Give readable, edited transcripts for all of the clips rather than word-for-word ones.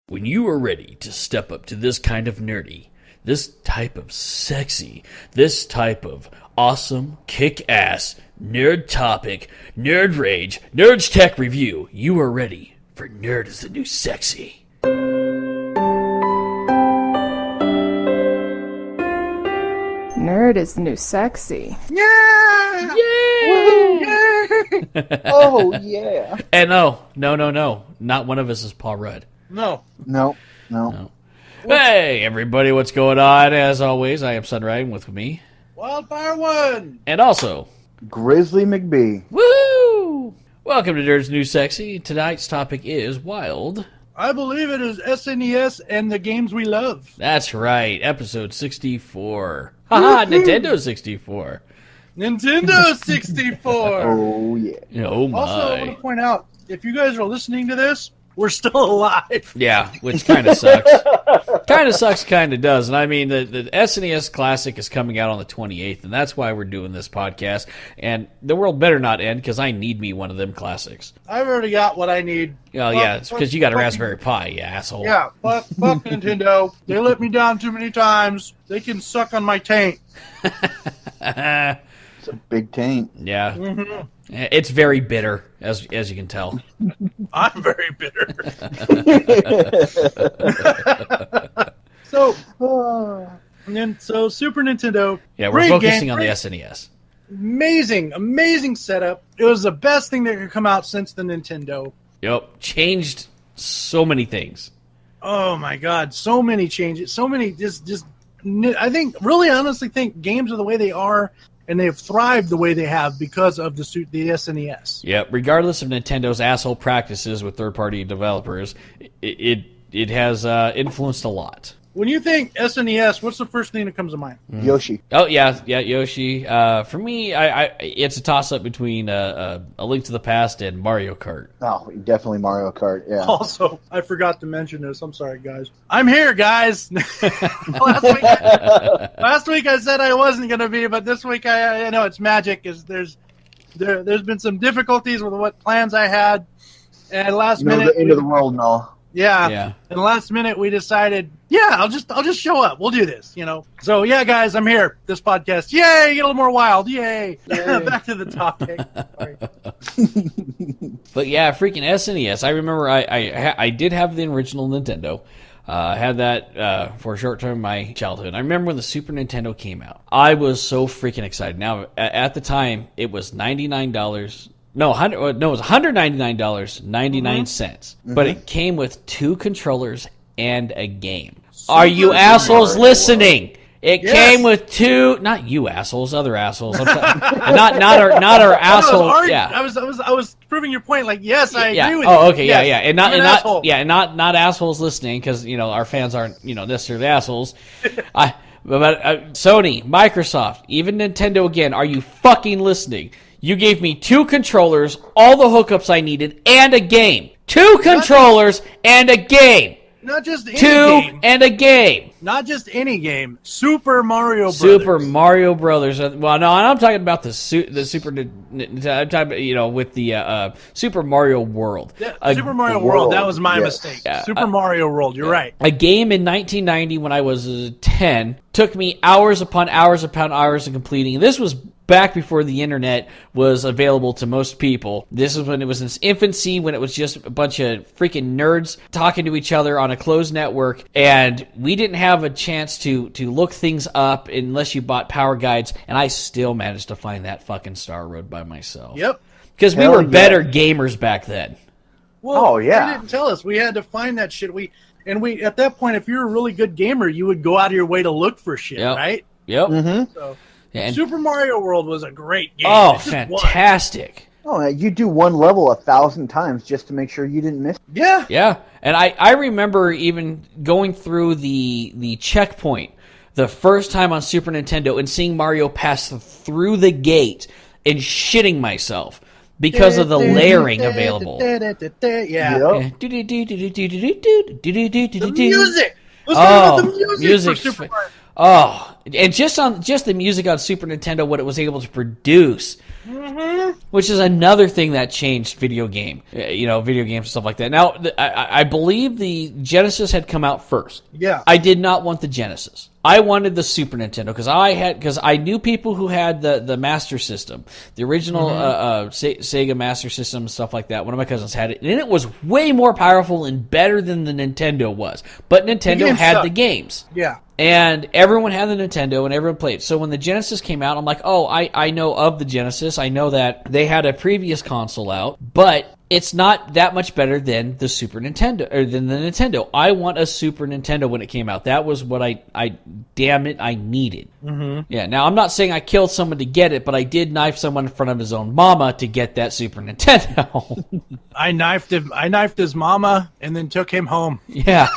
When you are ready to step up to this kind of nerdy, this type of sexy, this type of awesome, kick-ass, nerd topic, nerd rage, Nerd's Tech Review, you are ready for Nerd is the New Sexy. Nerd is the new sexy. Yeah! Yay! Oh, yeah. And no. Not one of us is Paul Rudd. No. Hey, everybody, what's going on? As always, I am Sunrie, and with me. Wildfire One! And also... Grizzly McBee. Woo! Welcome to Nerd's New Sexy. Tonight's topic is Wyld. I believe it is SNES and the games we love. That's right, episode 64. Haha, Nintendo 64. Nintendo 64! Oh, yeah. Oh, my. Also, I want to point out, if you guys are listening to this, we're still alive. Yeah, which kind of sucks. Kind of sucks, kind of does. And I mean, the SNES Classic is coming out on the 28th, and that's why we're doing this podcast. And the world better not end, because I need me one of them classics. I've already got what I need. Oh, yeah, it's because you got a Raspberry Pi, you asshole. Yeah, fuck Nintendo. They let me down too many times. They can suck on my taint. It's a big taint. Yeah. Mm-hmm. It's very bitter, as you can tell. I'm very bitter. So Super Nintendo. Yeah, we're great focusing game, on the great- SNES. Amazing setup. It was the best thing that could come out since the Nintendo. Yep, changed so many things. Oh my God, so many changes, so many honestly think games are the way they are, and they have thrived the way they have because of the SNES. Yep, regardless of Nintendo's asshole practices with third-party developers, it has influenced a lot. When you think SNES, what's the first thing that comes to mind? Yoshi. Oh yeah, Yoshi. For me, it's a toss-up between A Link to the Past and Mario Kart. Oh, definitely Mario Kart, yeah. Also, I forgot to mention this. I'm sorry, guys. I'm here, guys. last week I said I wasn't going to be, but this week I know it's magic. There's been some difficulties with what plans I had, and last minute the end of the world and all. Yeah. And last minute we decided, I'll just show up. We'll do this, So yeah, guys, I'm here. This podcast. Yay, get a little more wild. Yay. Back to the topic. Sorry. But yeah, freaking SNES. I remember I did have the original Nintendo. I had that for a short time in my childhood. I remember when the Super Nintendo came out. I was so freaking excited. Now, at the time, it was $99. No, it was $199.99. Mm-hmm. But it came with 2 controllers and a game. Are you assholes listening? It came with 2, not you assholes, other assholes. I'm not our asshole. I was proving your point. Like, yes, I agree with you. Oh, okay, yes, yeah, and not assholes listening, because our fans aren't necessarily assholes. But Sony, Microsoft, even Nintendo again, are you fucking listening? You gave me 2 controllers, all the hookups I needed, and a game. 2 controllers and a game. Not just any 2 game. and a game. Not just any game. Super Mario Brothers. Super Mario Brothers. Well, no, I'm talking about the Super. I'm talking, with the Super Mario World. Super Mario World. That was my mistake. Yeah. Super Mario World. You're right. A game in 1990 when I was 10 took me hours upon hours upon hours of completing. This was back before the internet was available to most people. This is when it was in its infancy, when it was just a bunch of freaking nerds talking to each other on a closed network, and we didn't have a chance to look things up unless you bought power guides, and I still managed to find that fucking Star Road by myself. Yep. Because we were better gamers back then. Well, they didn't tell us. We had to find that shit. We at that point, if you're a really good gamer, you would go out of your way to look for shit, right? Yep. Mm-hmm. So, and Super Mario World was a great game. Oh, fantastic. Oh, you do one level 1,000 times just to make sure you didn't miss it. Yeah. Yeah. And I remember even going through the checkpoint the first time on Super Nintendo and seeing Mario pass through the gate and shitting myself because of the layering available. Yeah. Yep. The music. Let's talk about the music. For Super Mario. Oh, and just the music on Super Nintendo, what it was able to produce which is another thing that changed video games and stuff like that. Now, I believe the Genesis had come out first. Yeah. I did not want the Genesis. I wanted the Super Nintendo because I knew people who had the Master System, the original Sega Master System and stuff like that. One of my cousins had it, and it was way more powerful and better than the Nintendo was. But Nintendo had the games. Yeah. And everyone had the Nintendo and everyone played. So when the Genesis came out, I'm like, oh, I know of the Genesis. I know that they had a previous console out, but it's not that much better than the Super Nintendo or than the Nintendo. I want a Super Nintendo when it came out. That was what I needed. Mm-hmm. Yeah. Now I'm not saying I killed someone to get it, but I did knife someone in front of his own mama to get that Super Nintendo. I knifed his mama and then took him home. Yeah.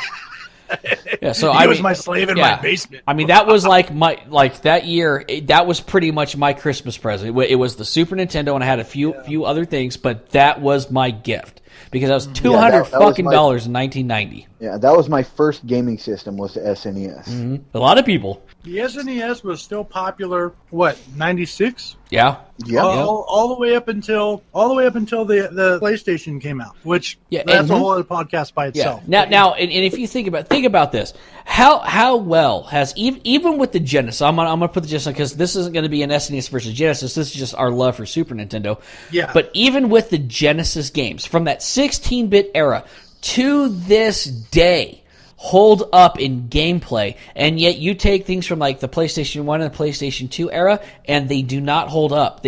Yeah, so he was my slave in my basement. I mean, that was that year. That was pretty much my Christmas present. It was the Super Nintendo, and I had a few other things, but that was my gift because I was $200 fucking dollars in 1990. Yeah, that was my first gaming system. Was the SNES. Mm-hmm. A lot of people. The SNES was still popular. What, 96? Yeah. Yeah. All the way up until the PlayStation came out, which that's a whole other podcast by itself. Yeah. Now, and if you think about this, how well has even with the Genesis, I'm gonna put the Genesis because this isn't going to be an SNES versus Genesis. This is just our love for Super Nintendo. Yeah. But even with the Genesis games from that 16-bit era to this day, hold up in gameplay, and yet you take things from like the PlayStation 1 and the PlayStation 2 era, and they do not hold up.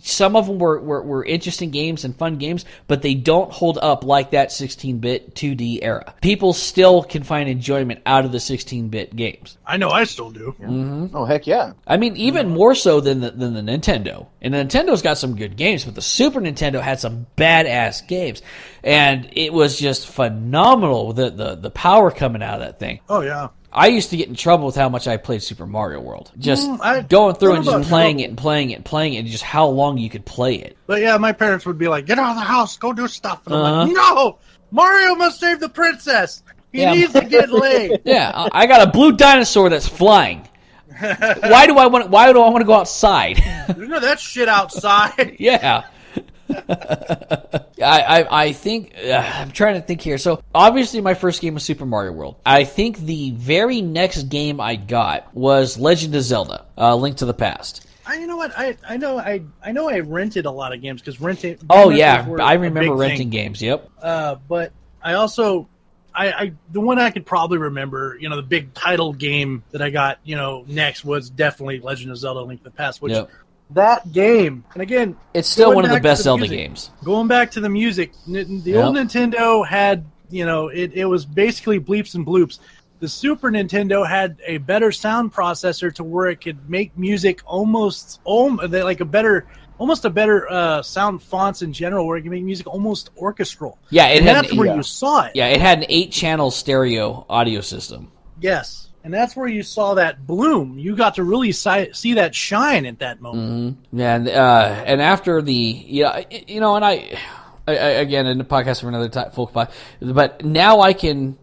Some of them were interesting games and fun games, but they don't hold up like that 16-bit 2D era. People still can find enjoyment out of the 16-bit games. I know I still do. Mm-hmm. Oh, heck yeah. I mean, even more so than the Nintendo. And the Nintendo's got some good games, but the Super Nintendo had some badass games. And it was just phenomenal, the power coming out of that thing. Oh, yeah. I used to get in trouble with how much I played Super Mario World. Just going through and just playing it and just how long you could play it. But yeah, my parents would be like, get out of the house, go do stuff. And I'm like, no! Mario must save the princess! He needs to get laid! Yeah, I got a blue dinosaur that's flying. Why do I want to go outside? You know that shit outside. Yeah. I think I'm trying to think here. So obviously my first game was Super Mario World. I think the very next game I got was Legend of Zelda: Link to the Past. You know what? I know I rented a lot of games because renting. Oh yeah, I remember renting games. Yep. But I also the one I could probably remember, the big title game that I got, next was definitely Legend of Zelda: Link to the Past, which. Yep. That game, and again, it's still one of the best Zelda games. Going back to the music, the old Nintendo had, it was basically bleeps and bloops. The Super Nintendo had a better sound processor to where it could make music almost a better sound fonts in general, where it can make music almost orchestral. Yeah, that's where you saw it. Yeah, it had an 8-channel stereo audio system. Yes. And that's where you saw that bloom. You got to really see that shine at that moment. Mm-hmm. Yeah, and after and I again in the podcast for another time, but now I can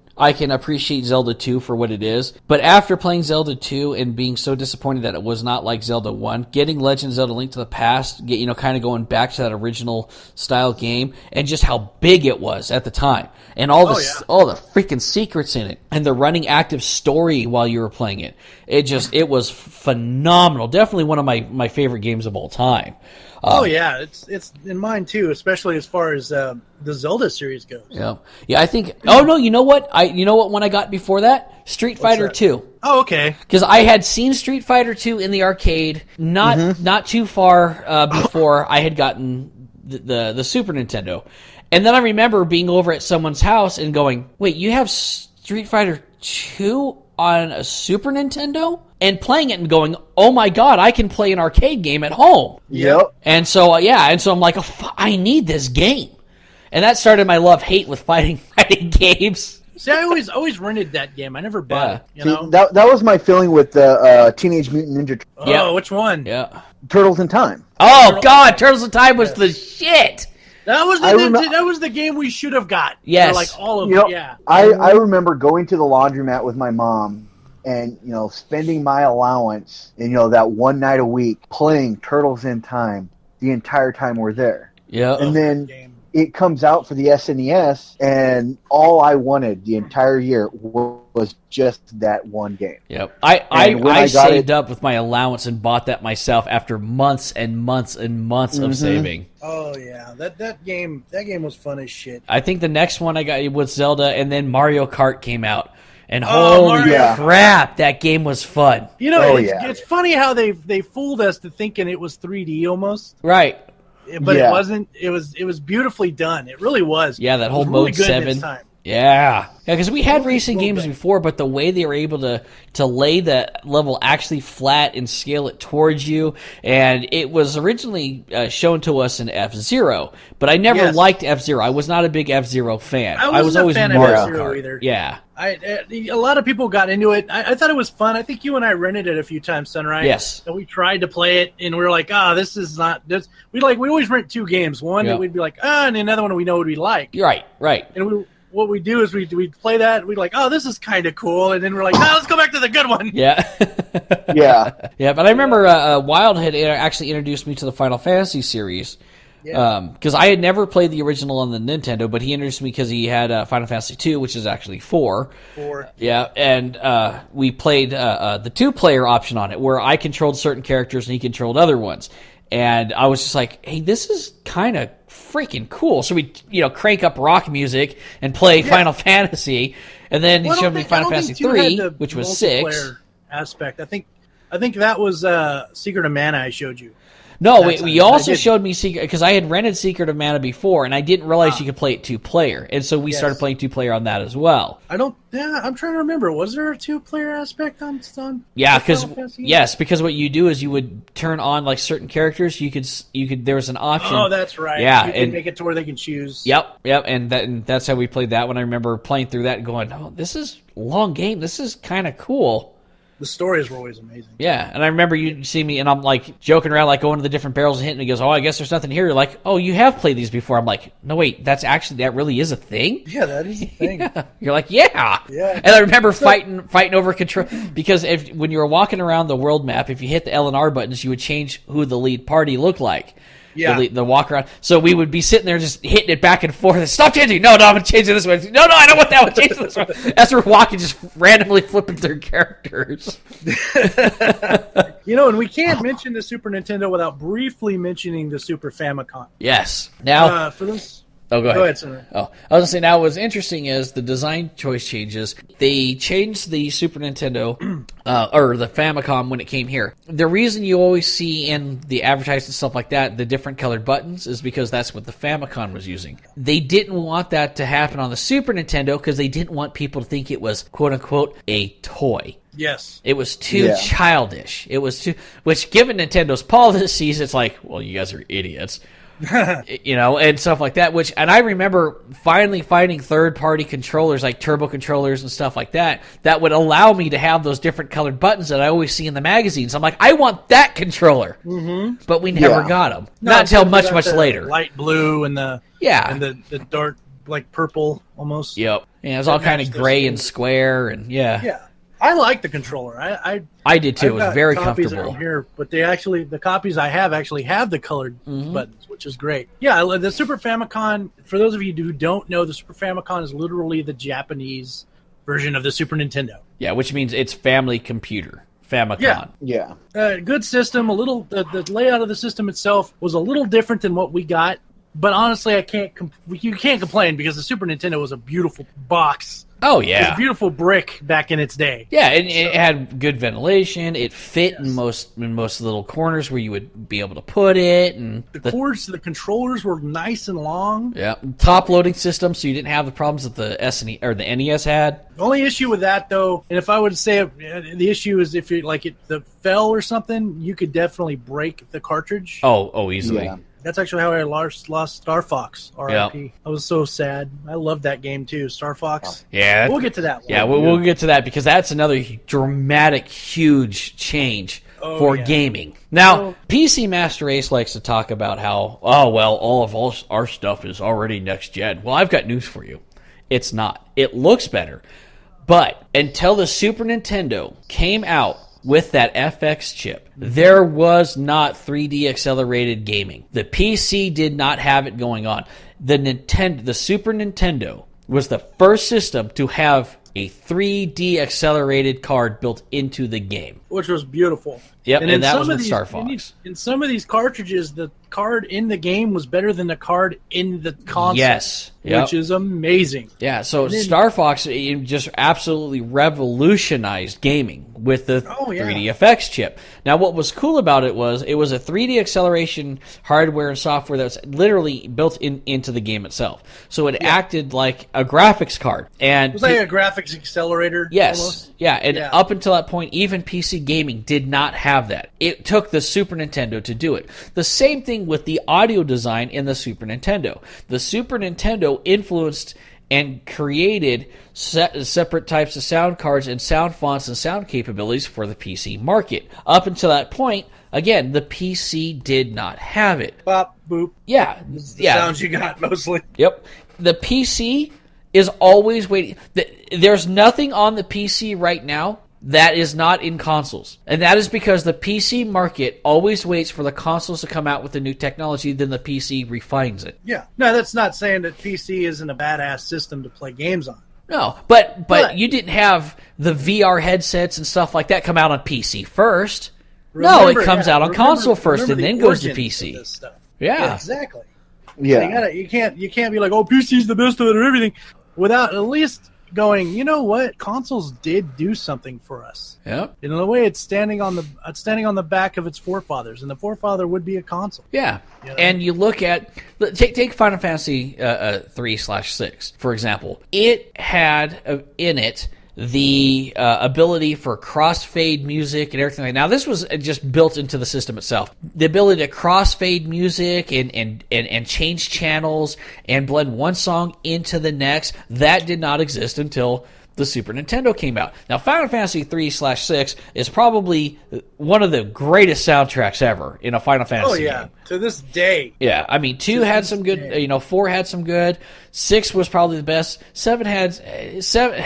appreciate Zelda 2 for what it is. But after playing Zelda 2 and being so disappointed that it was not like Zelda 1, getting Legend of Zelda: Link to the Past, kind of going back to that original style game, and just how big it was at the time, and all the freaking secrets in it, and the running active story while you were playing it. It was phenomenal. Definitely one of my favorite games of all time. It's in mine too, especially as far as the Zelda series goes. Yeah, I think. Oh no, you know what? One I got before that? Street Fighter 2. Oh, okay. Because I had seen Street Fighter 2 in the arcade, not too far before I had gotten the Super Nintendo, and then I remember being over at someone's house and going, "Wait, you have Street Fighter 2 on a Super Nintendo?" And playing it and going, "Oh my god, I can play an arcade game at home." Yep. And so I'm like, I need this game. And that started my love-hate with fighting games. See, I always rented that game. I never bought it. That was my feeling with the Teenage Mutant Ninja Turtles. Oh, which one? Yeah. Turtles in Time. Oh god, Turtles in Time was the shit. That was the game we should have got. Yes. For all of it. Yeah. I remember going to the laundromat with my mom and spending my allowance and that one night a week playing Turtles in Time the entire time we're there. Yeah. And then it comes out for the SNES, and all I wanted the entire year was just that one game. Yep. I saved up with my allowance and bought that myself after months and months and months of saving. Oh yeah, that game was fun as shit. I think the next one I got was Zelda, and then Mario Kart came out. And holy crap, that game was fun. It's funny how they fooled us to thinking it was 3D almost. Right. But it wasn't. It was beautifully done. It really was. Yeah, that whole Mode 7. Yeah, because we had racing games before, but the way they were able to lay the level actually flat and scale it towards you, and it was originally shown to us in F-Zero, but I never liked F-Zero. I was not a big F-Zero fan. I was always a fan Mario of F-Zero Kart. Either. Yeah. A lot of people got into it. I thought it was fun. I think you and I rented it a few times, Sunrie. Yes. And we tried to play it, and we were like, this is not this. We always rent two games. One that we'd be like, and another one we know what we like. Right. And what we do is we play that. We're like, this is kind of cool, and then we're like, let's go back to the good one. Yeah. Yeah. But I remember Wyld had actually introduced me to the Final Fantasy series. Because I had never played the original on the Nintendo, but he introduced me because he had Final Fantasy 2, which is actually 4. Yeah, and we played the 2-player option on it, where I controlled certain characters and he controlled other ones. And I was just like, hey, this is kind of freaking cool. So we, crank up rock music and play Final Fantasy, and then he showed me Final Fantasy 3, which was 6. Aspect. I think that was Secret of Mana I showed you. No, we also showed me Secret, because I had rented Secret of Mana before, and I didn't realize you could play it 2-player, and so we started playing 2-player on that as well. I'm trying to remember. Was there a 2-player aspect on? Yeah, because what you do is you would turn on like certain characters. You could. There was an option. Oh, that's right. Yeah, you can make it to where they can choose. Yep, and that's how we played that one. I remember playing through that and going, "Oh, this is a long game. This is kind of cool." The stories were always amazing. Yeah, and I remember you see me, and I'm like joking around, like going to the different barrels and hitting. And he goes, "Oh, I guess there's nothing here." You're like, "Oh, you have played these before." I'm like, "No, wait, that really is a thing." Yeah, that is a thing. Yeah. You're like, "Yeah." And I remember fighting over control, because when you were walking around the world map, if you hit the L and R buttons, you would change who the lead party looked like. Yeah, the walk around. So we would be sitting there just hitting it back and forth. Stop changing! No, I'm gonna change it this way. No, I don't want that one. Change it this way. As we're walking, just randomly flipping through characters. And we can't mention the Super Nintendo without briefly mentioning the Super Famicom. Yes. Now, for this. Oh, go ahead. Sir. Oh, I was going to say, now what's interesting is the design choice changes. They changed the Super Nintendo, or the Famicom when it came here. The reason you always see in the advertisements and stuff like that, the different colored buttons, is because that's what the Famicom was using. They didn't want that to happen on the Super Nintendo because they didn't want people to think it was, quote-unquote, a toy. Yes. It was too childish. It was too... Which, given Nintendo's policies, it's like, well, you guys are idiots. And stuff like that. And I remember finally finding third-party controllers, like turbo controllers and stuff like that would allow me to have those different colored buttons that I always see in the magazines. I'm like, I want that controller, but we never got them. Not until much later. Light blue and the dark, like purple almost. Yep. Yeah, it was all kind of gray and square, and yeah. I like the controller. I did too. It was very comfortable. Here, but the copies I have actually have the colored buttons, which is great. Yeah, the Super Famicom. For those of you who don't know, the Super Famicom is literally the Japanese version of the Super Nintendo. Yeah, which means it's family computer. Famicom. Yeah. Good system. The layout of the system itself was a little different than what we got, but honestly, you can't complain because the Super Nintendo was a beautiful box. Oh, yeah. It was a beautiful brick back in its day. Yeah, and it had good ventilation. It fit in most little corners where you would be able to put it. And the cords to the controllers were nice and long. Yeah, top loading system, so you didn't have the problems that the SNES or the NES had. The only issue with that, though, and if I would say the issue is if it fell or something, you could definitely break the cartridge. Oh, easily. Yeah. That's actually how I lost Star Fox, R.I.P. Yep. I was so sad. I loved that game, too, Star Fox. Yeah. We'll get to that one. Yeah, we'll get to that because that's another dramatic, huge change for gaming. Now, PC Master Race likes to talk about how, all of our stuff is already next gen. Well, I've got news for you. It's not. It looks better. But until the Super Nintendo came out with that FX chip, there was not 3D accelerated gaming. The PC did not have it going on. The Super Nintendo was the first system to have a 3D accelerated card built into the game. Which was beautiful. Yep, and that was with Star Fox. In some of these cartridges, the card in the game was better than the card in the console. Yes. Yep. Which is amazing. Yeah, so Star Fox just absolutely revolutionized gaming with the 3D FX chip. Now, what was cool about it was a 3D acceleration hardware and software that was literally built into the game itself. So it acted like a graphics card. And it was like a graphics accelerator. Yes. Almost. Yeah, and up until that point, even PC gaming did not have that. It took the Super Nintendo to do it. The same thing with the audio design in the Super Nintendo. The Super Nintendo influenced and created separate types of sound cards and sound fonts and sound capabilities for the PC market. Up until that point, again, the PC did not have it. Bop, boop. Yeah. The sounds you got, mostly. Yep. The PC is always waiting. There's nothing on the PC right now that is not in consoles. And that is because the PC market always waits for the consoles to come out with the new technology, then the PC refines it. Yeah. No, that's not saying that PC isn't a badass system to play games on. No, but you didn't have the VR headsets and stuff like that come out on PC first. No, it comes out on console first and then goes to PC. This stuff. Yeah, exactly. Yeah. So you can't be like, oh, PC's the best of it or everything, without at least going, you know what? Consoles did do something for us. Yep. In a way, it's standing on the back of its forefathers, and the forefather would be a console. Yeah. You know? And you look at take Final Fantasy 3/6 for example. It had in it the ability for crossfade music and everything like that. Now, this was just built into the system itself. The ability to crossfade music and change channels and blend one song into the next, that did not exist until the Super Nintendo came out. Now, Final Fantasy 3/6 is probably one of the greatest soundtracks ever in a Final Fantasy game. To this day. Yeah, I mean, 2 had some good, 4 had some good, 6 was probably the best, 7 had... 7.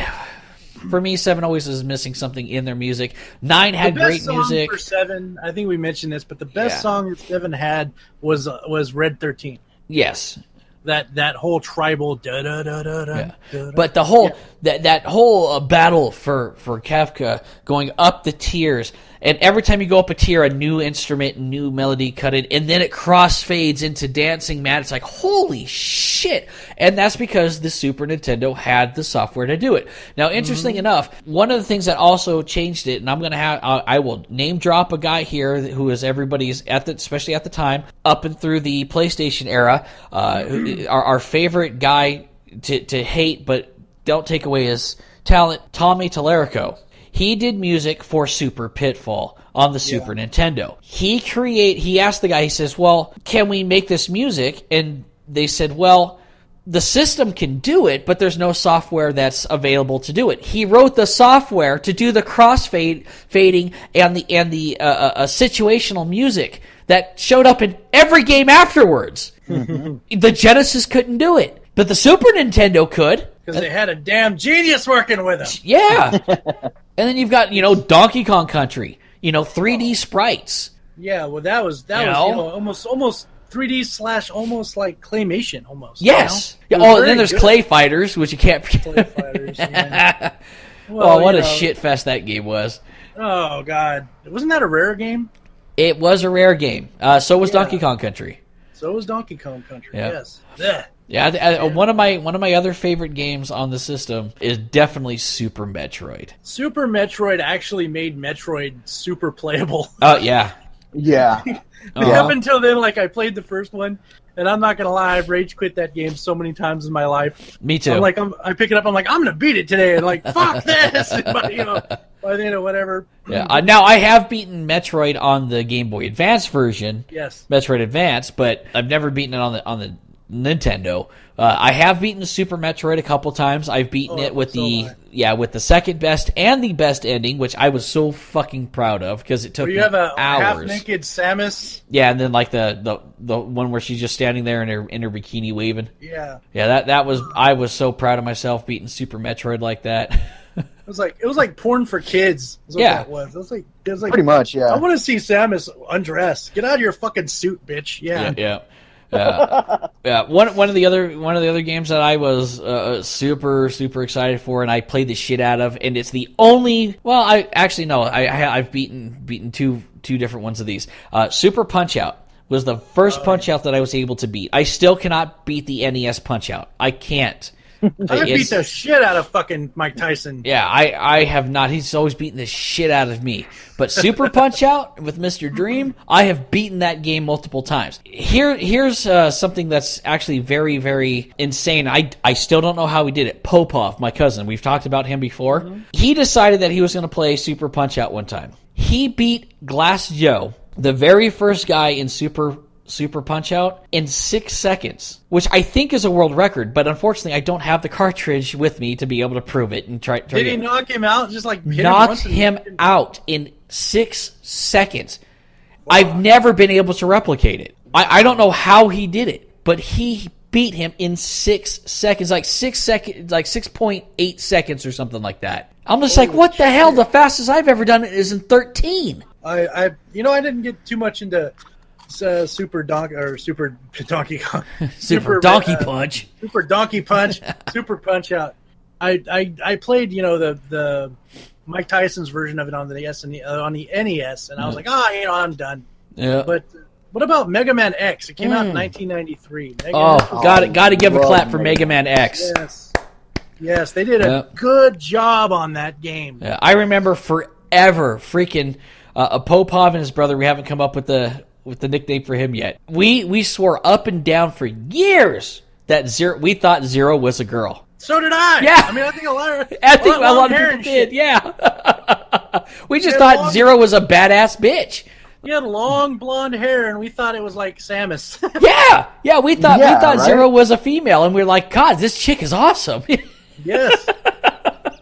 For me, 7 always is missing something in their music. 9 had great music. For 7, I think we mentioned this, but the best song that 7 had was Red 13. Yes. That whole tribal da da da da da. Yeah. But the whole that whole battle for Kafka going up the tiers, and every time you go up a tier, a new instrument, new melody cut in, and then it crossfades into Dancing Mad. It's like, holy shit! And that's because the Super Nintendo had the software to do it. Now, interesting enough, one of the things that also changed it, and I will name drop a guy here who is everybody's especially at the time, up and through the PlayStation era, our favorite guy to hate, but don't take away his talent, Tommy Tallarico. He did music for Super Pitfall on the Super Nintendo. He asked the guy, he says, well, can we make this music? And they said, well, the system can do it, but there's no software that's available to do it. He wrote the software to do the fading and the situational music that showed up in every game afterwards. The Genesis couldn't do it, but the Super Nintendo could. Because they had a damn genius working with them. Yeah. And then you've got, Donkey Kong Country, 3D sprites. Yeah, well, that was almost 3D / almost like claymation, almost. Yes. And then there's Clay Fighters, which you can't forget. Clay Fighters, yeah. Well, what a shit fest that game was. Oh, God. Wasn't that a rare game? It was a rare game. So was Donkey Kong Country. So was Donkey Kong Country, yes. Yeah, one of my other favorite games on the system is definitely Super Metroid. Super Metroid actually made Metroid super playable. Oh, yeah. Yeah. Up until then, I played the first one, and I'm not going to lie, I've rage quit that game so many times in my life. Me too. I pick it up, I'm like, I'm going to beat it today, and fuck this! But, by the end, whatever. Yeah. Now, I have beaten Metroid on the Game Boy Advance version. Yes. Metroid Advance, but I've never beaten it on the Nintendo. I have beaten Super Metroid a couple times. I've beaten it with with the second best and the best ending, which I was so fucking proud of because it took me hours. You have a half-naked Samus. Yeah, and then the one where she's just standing there in her bikini waving. Yeah. Yeah, that was I was so proud of myself beating Super Metroid like that. It was like porn for kids. Is what that was. It was like Pretty much, yeah. I want to see Samus undressed. Get out of your fucking suit, bitch. Yeah. One of the other games that I was super excited for, and I played the shit out of, and it's the only. Well, I've beaten two different ones of these. Super Punch Out was the first Punch Out that I was able to beat. I still cannot beat the NES Punch Out. I can't. I beat the shit out of fucking Mike Tyson. Yeah, I have not. He's always beaten the shit out of me. But Super Punch Out with Mr. Dream, I have beaten that game multiple times. Here's something that's actually very, very insane. I still don't know how he did it. Popov, my cousin, we've talked about him before. Mm-hmm. He decided that he was going to play Super Punch Out one time. He beat Glass Joe, the very first guy in Super Punch Out, in 6 seconds, which I think is a world record, but unfortunately I don't have the cartridge with me to be able to prove it and try. Did he knock him out? Just like knocked him out in 6 seconds. Wow. I've never been able to replicate it. I don't know how he did it, but he beat him in 6 seconds, like 6.8 seconds or something like that. I'm just like, what the hell? The fastest I've ever done it is in 13. I didn't get too much into Super Donkey Kong, Super Donkey Punch, Super Donkey Punch, Super Punch Out. I played the Mike Tyson's version of it on the NES, and I was like, I'm done. Yeah. But what about Mega Man X? It came out in 1993. Got to give a clap for Mega Man X. Yes, they did a good job on that game. Yeah, I remember forever freaking Popov and his brother. We haven't come up with the nickname for him yet. We swore up and down for years that we thought Zero was a girl. So did I. Yeah. I mean, I think a lot of people did. Yeah. We just thought Zero was a badass bitch. He had long blonde hair, and we thought it was like Samus. Yeah. We thought right? Zero was a female, and we were like, God, this chick is awesome. Yes.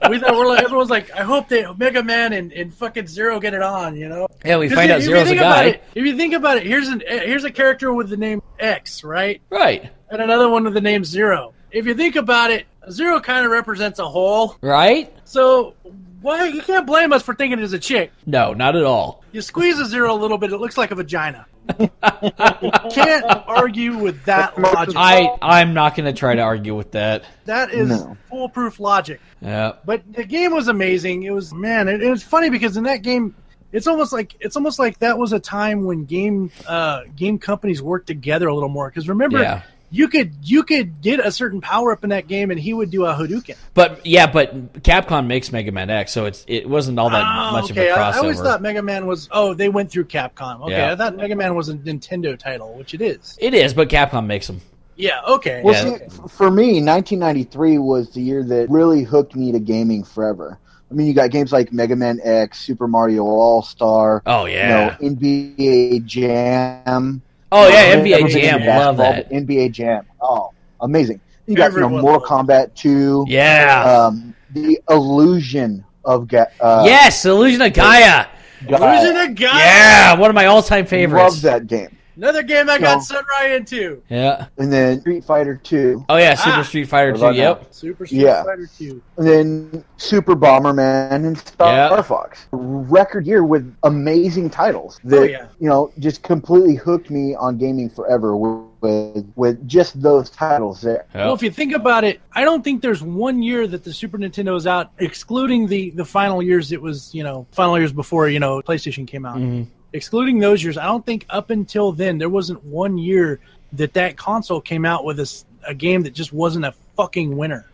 Everyone's like, I hope Mega Man and fucking Zero get it on, you know? Yeah, we find out Zero's a guy. If you think about it, here's a character with the name X, right? Right. And another one with the name Zero. If you think about it, Zero kind of represents a whole. Right. So you can't blame us for thinking it is a chick. No, not at all. You squeeze a Zero a little bit, it looks like a vagina. You can't argue with that logic. I'm not going to try to argue with that. That is foolproof logic. Yeah. But the game was amazing. It was it was funny because in that game, it's almost like that was a time when game companies worked together a little more. Because remember, you could get a certain power up in that game, and he would do a Hadouken. But Capcom makes Mega Man X, so it wasn't all that much of a crossover. I always thought Mega Man was. Oh, they went through Capcom. Okay, I thought Mega Man was a Nintendo title, which it is. It is, but Capcom makes them. Yeah. Okay. Well, see, for me, 1993 was the year that really hooked me to gaming forever. I mean, you got games like Mega Man X, Super Mario All-Star. Oh yeah. NBA Jam. Oh yeah, NBA Jam, love that. NBA Jam, amazing. You got Mortal Kombat 2. Yeah. The Illusion of yes, Illusion of Gaia. Illusion of Gaia. Yeah, one of my all-time favorites. Love that game. Another game I got Sunrie into. Yeah. And then Street Fighter 2. Oh yeah, Super Street Fighter 2. Yep. Super Street Fighter 2. And then Super Bomberman and Star Fox. Record year with amazing titles that just completely hooked me on gaming forever with just those titles there. Well, if you think about it, I don't think there's one year that the Super Nintendo was out, excluding the final years. It was final years before PlayStation came out. Mm-hmm. Excluding those years, I don't think up until then there wasn't one year that console came out with a game that just wasn't a fucking winner.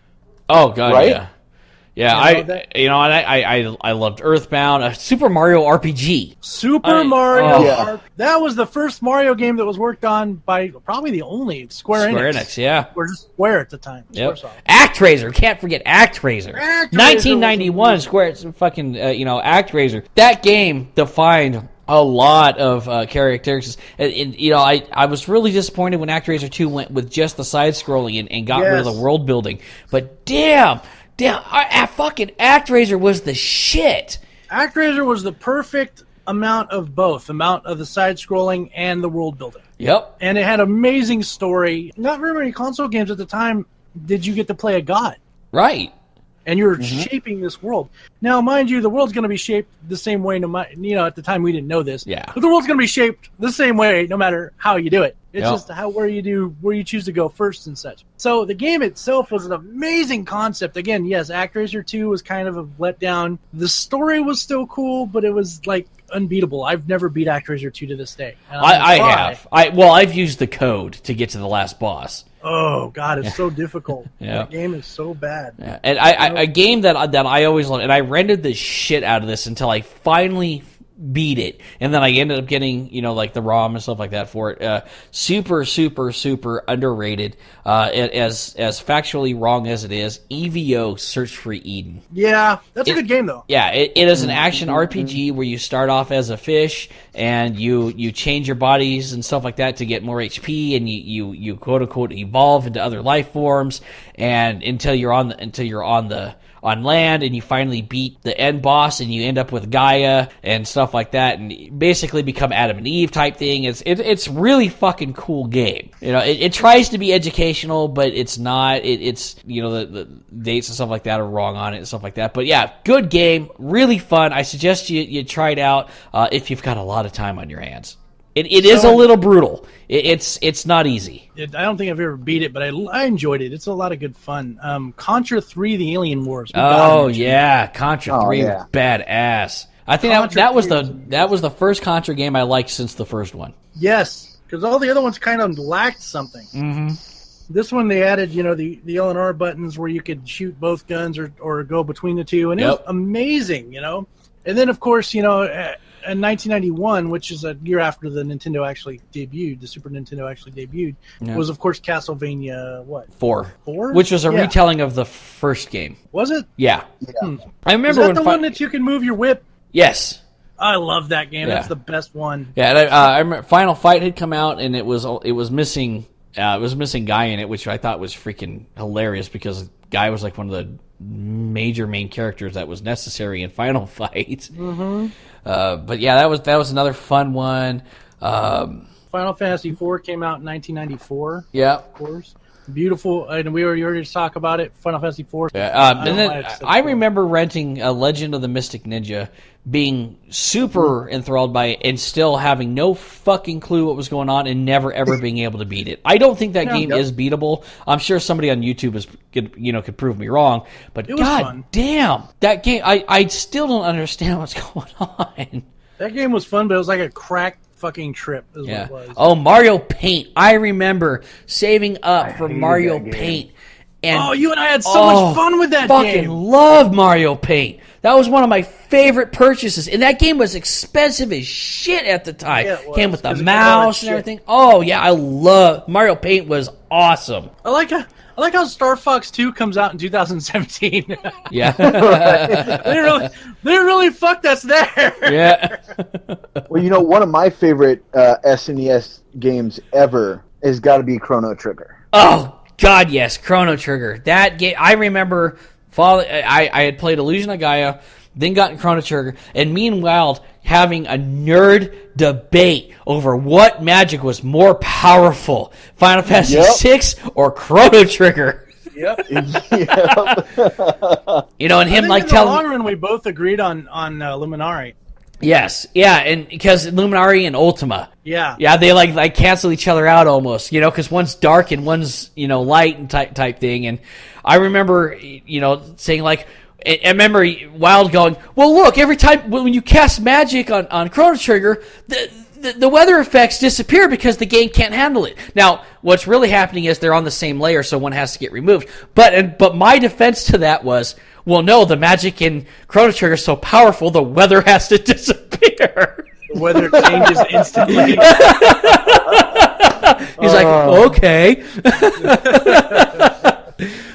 Oh god, right? Yeah, I loved Earthbound, Super Mario RPG. That was the first Mario game that was worked on by probably the only Square Enix. Yeah. Or just Square at the time. Yep. ActRaiser, can't forget ActRaiser. 1991, Square fucking ActRaiser. That game defined a lot of characters, and I was really disappointed when ActRaiser 2 went with just the side scrolling and got rid of the world building. But damn, fucking ActRaiser was the shit. ActRaiser was the perfect amount of both, amount of the side scrolling and the world building. Yep, and it had amazing story. Not very many console games at the time did you get to play a god. Right. and you're shaping this world. Now, mind you, the world's going to be shaped the same way. At the time we didn't know this. Yeah. But the world's going to be shaped the same way, no matter how you do it. It's just where you choose to go first and such. So the game itself was an amazing concept. Again, yes, ActRaiser 2 was kind of a letdown. The story was still cool, but it was like unbeatable. I've never beat ActRaiser 2 to this day. I have. I've used the code to get to the last boss. Oh God, it's so difficult. Yeah. That game is so bad. Yeah. And a game that I always loved, and I rendered the shit out of this until I finally beat it, and then I ended up getting like the ROM and stuff like that for it. Super underrated. As factually wrong as it is, EVO Search for Eden. Yeah, that's a good game though. Yeah, it is an action RPG where you start off as a fish and you change your bodies and stuff like that to get more HP, and you quote unquote evolve into other life forms, and until you're on land, and you finally beat the end boss, and you end up with Gaia and stuff like that, and basically become Adam and Eve type thing. It's really fucking cool game. It tries to be educational, but it's not. It's the dates and stuff like that are wrong on it and stuff like that. But yeah, good game, really fun. I suggest you try it out if you've got a lot of time on your hands. It is a little brutal. It's not easy. I don't think I've ever beat it, but I enjoyed it. It's a lot of good fun. Contra 3: The Alien Wars. Yeah, Contra 3 was badass. I think that was the first Contra game I liked since the first one. Yes, because all the other ones kind of lacked something. Mm-hmm. This one they added, the L&R buttons where you could shoot both guns or go between the two, and it was amazing, And then of course, in 1991, which is a year after the Nintendo actually debuted, the Super Nintendo actually debuted, was of course Castlevania 4, which was a retelling of the first game. Was it? Yeah. I remember is that the one that you can move your whip? Yes. I love that game. That's the best one. Yeah, and I remember Final Fight had come out, and it was missing Guy in it, which I thought was freaking hilarious because Guy was like one of the major main characters that was necessary in Final Fight. Mm-hmm. But yeah, that was another fun one. Final Fantasy IV came out in 1994. Yeah, of course. Beautiful, and we already talked about it. Final Fantasy IV. Yeah, and then I remember renting Legend of the Mystic Ninja, being super enthralled by it, and still having no fucking clue what was going on, and never ever being able to beat it. I don't think that game is beatable. I'm sure somebody on YouTube could prove me wrong, but god damn, that game! I still don't understand what's going on. That game was fun, but it was like a crack fucking trip is what it was. Oh, Mario Paint. I remember saving up for Mario Paint. And you and I had so much fun with that game. Fucking love Mario Paint. That was one of my favorite purchases. And that game was expensive as shit at the time. Yeah, it was, came with the mouse and everything. Oh, yeah, I love Mario Paint was awesome. I like how Star Fox 2 comes out in 2017. Yeah. they really fucked us there. Yeah. Well, one of my favorite SNES games ever has got to be Chrono Trigger. Oh, God, yes, Chrono Trigger. That game, I remember. I had played Illusion of Gaia, then got in Chrono Trigger, and meanwhile having a nerd debate over what magic was more powerful, Final Fantasy VI or Chrono Trigger. Yep. And him like in telling. the long run, we both agreed on Luminari. Yes, yeah, and because Luminari and Ultima. Yeah, they like cancel each other out almost, because one's dark and one's light and type thing. And I remember saying like, I remember Wyld going, well, look, every time when you cast magic on Chrono Trigger, the weather effects disappear because the game can't handle it. Now, what's really happening is they're on the same layer, so one has to get removed. But my defense to that was, well, no, the magic in Chrono Trigger is so powerful, the weather has to disappear. The weather changes instantly. He's like, okay.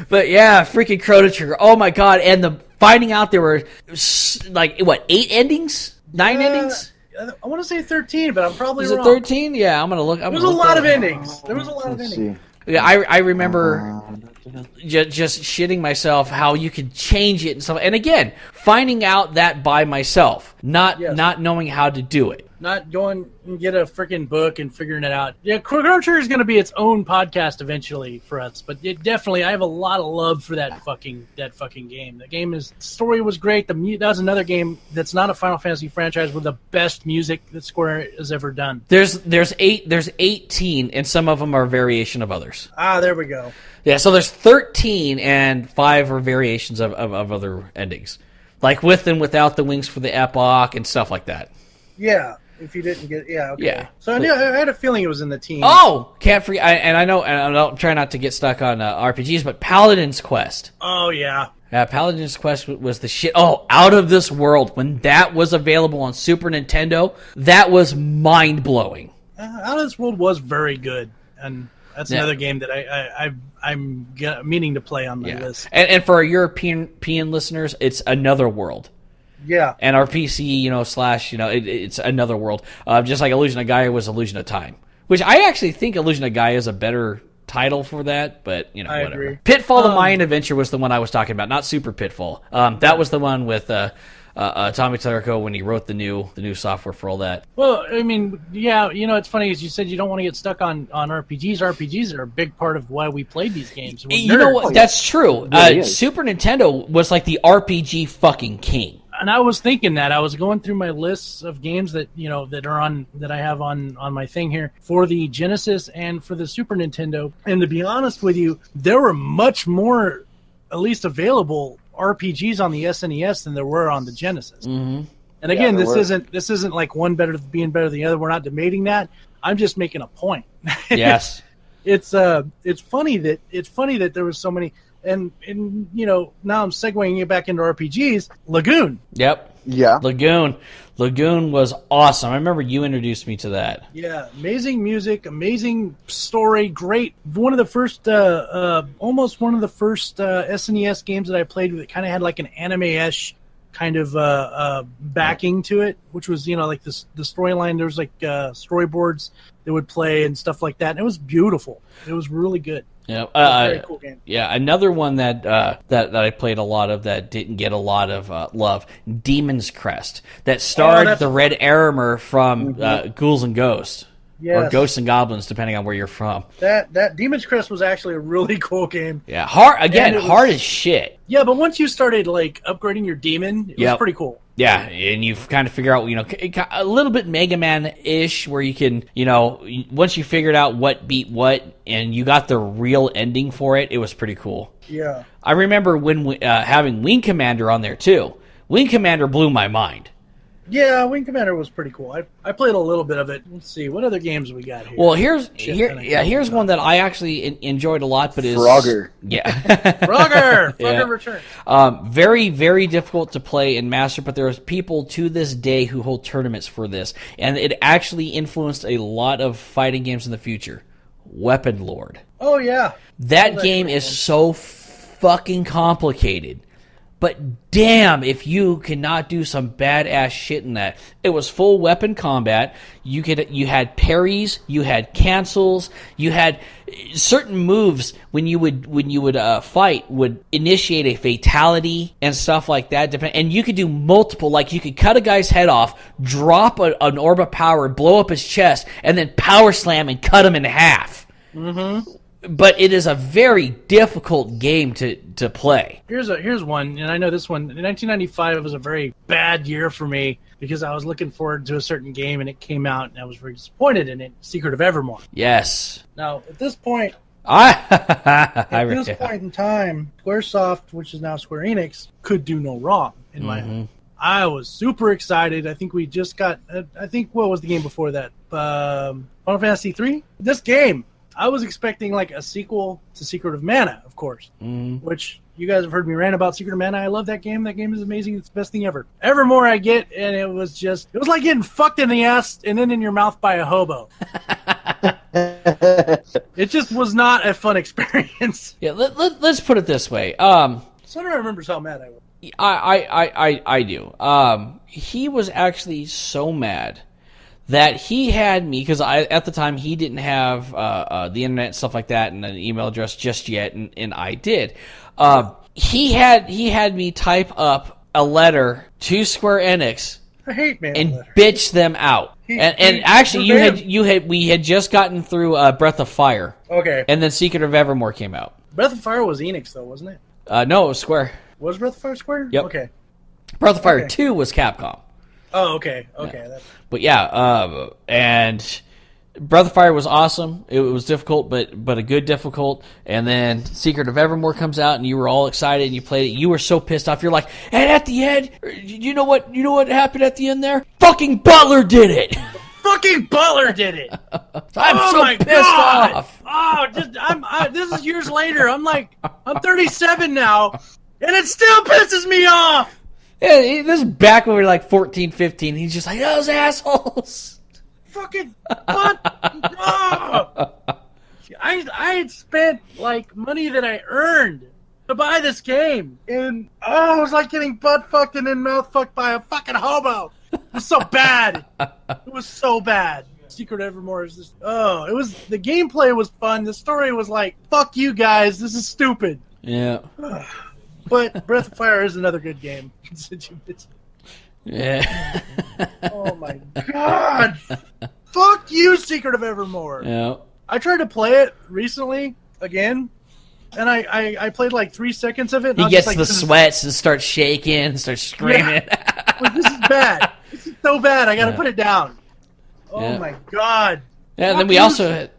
But yeah, freaking Chrono Trigger. Oh my god, and finding out there were, 8 endings? 9 endings? I want to say 13, but I'm probably wrong. Is it 13? Yeah, I'm going to look. There was a lot of endings. Yeah, I remember just shitting myself how you could change it and stuff. And again, finding out that by myself, not Yes. not knowing how to do it. Not going and get a freaking book and figuring it out. Yeah, Chrono Trigger is going to be its own podcast eventually for us, but it definitely, I have a lot of love for that fucking game. The game story was great. That was another game that's not a Final Fantasy franchise with the best music that Square has ever done. There's 18, and some of them are variation of others. Ah, there we go. Yeah, so there's 13, and 5 are variations of other endings, like with and without the wings for the epoch and stuff like that. Yeah. If you didn't get, yeah, okay. Yeah. So I had a feeling it was in the team. Oh, can't forget, and I'm trying not to get stuck on RPGs, but Paladin's Quest. Oh yeah. Paladin's Quest was the shit. Oh, out of this world. When that was available on Super Nintendo, that was mind blowing. Out of This World was very good, and that's another game that I'm meaning to play on my list. And for our European listeners, it's Another World. Yeah. And our PC, it's Another World. Just like Illusion of Gaia was Illusion of Time. Which I actually think Illusion of Gaia is a better title for that, but, I whatever. Agree. Pitfall the Mayan Adventure was the one I was talking about, not Super Pitfall. That was the one with Tommy Tallarico when he wrote the new software for all that. Well, I mean, yeah, it's funny, as you said, you don't want to get stuck on RPGs. RPGs are a big part of why we played these games. You know what? That's true. Super Nintendo was like the RPG fucking king. And I was thinking that I was going through my lists of games that that I have on my thing here for the Genesis and for the Super Nintendo. And to be honest with you, there were much more, at least available RPGs on the SNES than there were on the Genesis. Mm-hmm. And again, this isn't like one being better than the other. We're not debating that. I'm just making a point. Yes. It's funny that there was so many. And now I'm segueing it back into RPGs. Lagoon. Yep. Yeah. Lagoon was awesome. I remember you introduced me to that. Yeah, amazing music, amazing story, great. One of the first, almost one of the first SNES games that I played with. It kind of had like an anime-ish kind of backing to it, which was like the storyline. There was like storyboards that would play and stuff like that. And it was beautiful. It was really good. Yeah, very cool game. Yeah, another one that I played a lot of that didn't get a lot of love, Demon's Crest, that starred the Red Arimer from Ghouls and Ghosts. Yes. Or Ghosts and Goblins, depending on where you're from. That Demon's Crest was actually a really cool game. Yeah, hard as shit. Yeah, but once you started like upgrading your demon, it was pretty cool. Yeah, and you kind of figure out, a little bit Mega Man-ish, where you can, once you figured out what beat what, and you got the real ending for it, it was pretty cool. Yeah. I remember when having Wing Commander on there, too. Wing Commander blew my mind. Yeah, Wing Commander was pretty cool. I played a little bit of it. Let's see, what other games we got here? Well, here's one that I actually enjoyed a lot, but is Frogger. Yeah, Frogger Return. Very, very difficult to play and master, but there's people to this day who hold tournaments for this, and it actually influenced a lot of fighting games in the future. Weapon Lord. Oh yeah, that game is so fucking complicated. But damn, if you cannot do some badass shit in that. It was full weapon combat. You had parries, you had cancels, you had certain moves when you would fight would initiate a fatality and stuff like that. And you could do multiple, like you could cut a guy's head off, drop an orb of power, blow up his chest, and then power slam and cut him in half. Mm-hmm. But it is a very difficult game to play. Here's one, and I know this one. 1995 was a very bad year for me because I was looking forward to a certain game, and it came out, and I was very disappointed in it. Secret of Evermore. Yes. Now, at this point, in time, SquareSoft, which is now Square Enix, could do no wrong in my opinion. I was super excited. I think we just got. What was the game before that? Final Fantasy 3. This game. I was expecting like a sequel to Secret of Mana, of course, which you guys have heard me rant about Secret of Mana. I love that game. That game is amazing. It's the best thing ever. Evermore I get, and it was like getting fucked in the ass and then in your mouth by a hobo. It just was not a fun experience. Yeah, let's put it this way. Sunrie remembers how mad I was. I do. He was actually so mad that he had me, because at the time he didn't have the internet and stuff like that and an email address just yet, and I did. He had me type up a letter to Square Enix I hate mail and letters. bitch them out. And actually, we had just gotten through Breath of Fire. Okay. And then Secret of Evermore came out. Breath of Fire was Enix, though, wasn't it? No, it was Square. Was Breath of Fire Square? Yep. Okay. Breath of Fire Okay. 2 was Capcom. Oh, okay. Okay. Yeah. That's... But yeah, and Breath of Fire was awesome. It was difficult, but a good difficult. And then Secret of Evermore comes out, and you were all excited, and you played it. You were so pissed off. You're like, and at the end, you know what happened at the end there? Fucking Butler did it. Fucking Butler did it. I'm so pissed off. Oh, this is years later. I'm 37 now, and it still pisses me off. Yeah, this is back when we were like 14, 15. He's just like, those assholes. Fucking what? Oh. I had spent money that I earned to buy this game, and it was like getting butt fucked and then mouth fucked by a fucking hobo. It was so bad. It was so bad. Secret Evermore is just the gameplay was fun. The story was like, fuck you guys, this is stupid. Yeah. But Breath of Fire is another good game. Yeah. Oh my god. Fuck you, Secret of Evermore. Yeah. I tried to play it recently again, and I played 3 seconds of it. And He I was gets just the sweats and starts shaking and starts screaming. Yeah. This is bad. This is so bad. I got to put it down. Oh Yeah. my god. Yeah, and then we also had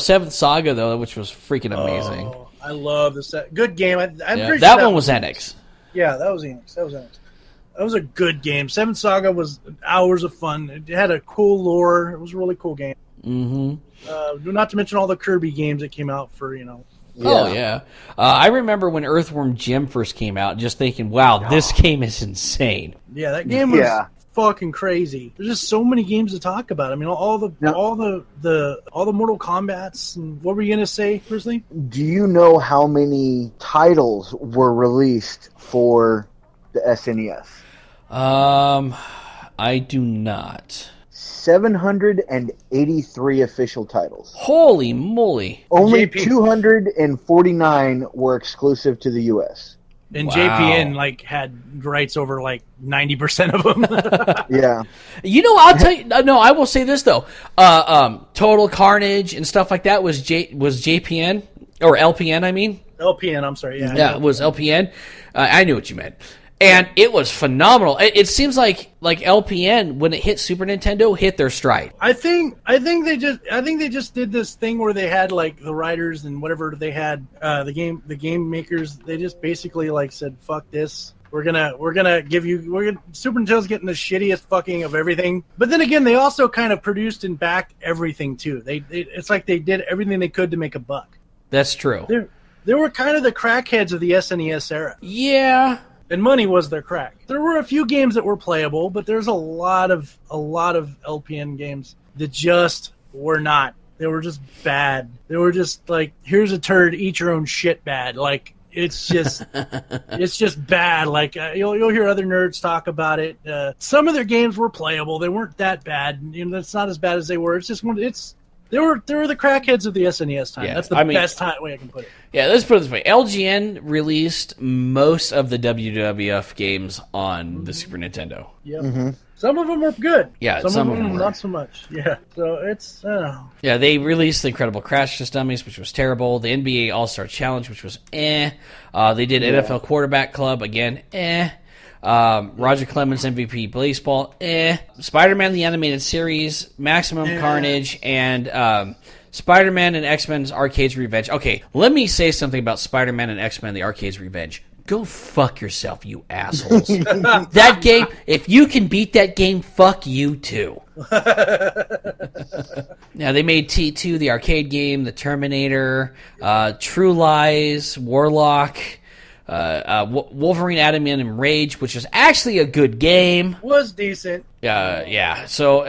Seventh Saga though, which was freaking amazing. Oh, I love this. Good game. I'm pretty sure that one was Enix. Yeah, that was Enix. That was a good game. Seventh Saga was hours of fun. It had a cool lore. It was a really cool game. Mm-hmm. Not to mention all the Kirby games that came out for Yeah. Oh yeah, I remember when Earthworm Jim first came out, just thinking, "Wow, this game is insane." Yeah, that game was fucking crazy. There's just so many games to talk about. I mean, all the Mortal Kombats. And what were you gonna say, Grizzly? Do you know how many titles were released for the SNES? I do not. 783 official titles. Holy moly! Only JP. 249 were exclusive to the U.S. And Wow. JPN had rights over 90% of them. Yeah. I'll tell you. No, I will say this though. Total Carnage and stuff like that was JPN or LPN. I mean, LPN. I'm sorry. yeah, it was LPN. I knew what you meant. And it was phenomenal. It seems like LPN, when it hit Super Nintendo, hit their stride. I think they just did this thing where they had the writers and whatever they had the game makers. They just basically said, "Fuck this. We're gonna Super Nintendo's getting the shittiest fucking of everything." But then again, they also kind of produced and backed everything too. It's like they did everything they could to make a buck. That's true. They were kind of the crackheads of the SNES era. Yeah. And money was their crack. There were a few games that were playable, but there's a lot of LPN games that just were not. They were just bad. They were just here's a turd, eat your own shit bad. It's just it's just bad. You'll hear other nerds talk about it. Some of their games were playable. They weren't that bad. That's not as bad as they were. It's just they were the crackheads of the SNES time. Yeah, That's the best way I can put it. Yeah, let's put it this way. LGN released most of the WWF games on the Super Nintendo. Yep. Mm-hmm. Some of them were good. Yeah, some of them were. not so much. Yeah. So it's Yeah, they released the Incredible Crash Test Dummies, which was terrible. The NBA All-Star Challenge, which was They did NFL Quarterback Club, again, Roger Clemens MVP Baseball, Spider-Man the Animated Series, Maximum Carnage, and Spider-Man and X-Men's Arcade's Revenge. Okay, let me say something about Spider-Man and X-Men the Arcade's Revenge. Go fuck yourself, you assholes. That game, if you can beat that game, fuck you too. Now, they made T2, the arcade game, the Terminator, True Lies, Warlock, Wolverine, Adaman, and Rage, which was actually a good game. Was decent. Yeah. So,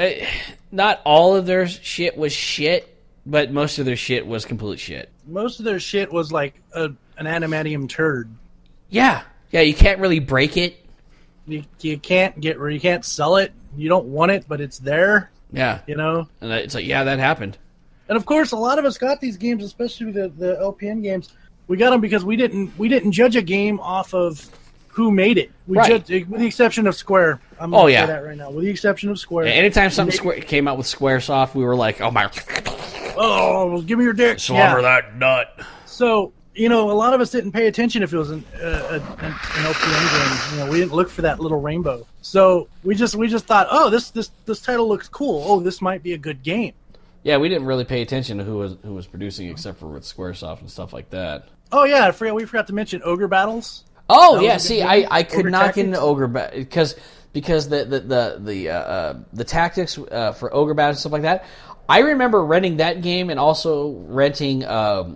not all of their shit was shit, but most of their shit was complete shit. Most of their shit was an adamantium turd. Yeah, you can't really break it. You can't sell it. You don't want it, but it's there. Yeah. And it's like, yeah, that happened. And of course, a lot of us got these games, especially the LPN games. We got them because we didn't judge a game off of who made it. With the exception of Square. I'm going to say that right now. With the exception of Square. Yeah, anytime something came out with Squaresoft, we were like, oh my. Oh, give me your dick. Slumber that nut. So, a lot of us didn't pay attention if it was an OPM game. We didn't look for that little rainbow. So we just thought, oh, this title looks cool. Oh, this might be a good game. Yeah, we didn't really pay attention to who was producing, except for with Squaresoft and stuff like that. Oh yeah, we forgot to mention Ogre Battles. Oh yeah, see, I could not get into Ogre Battles because the tactics for Ogre Battles and stuff like that. I remember renting that game and also renting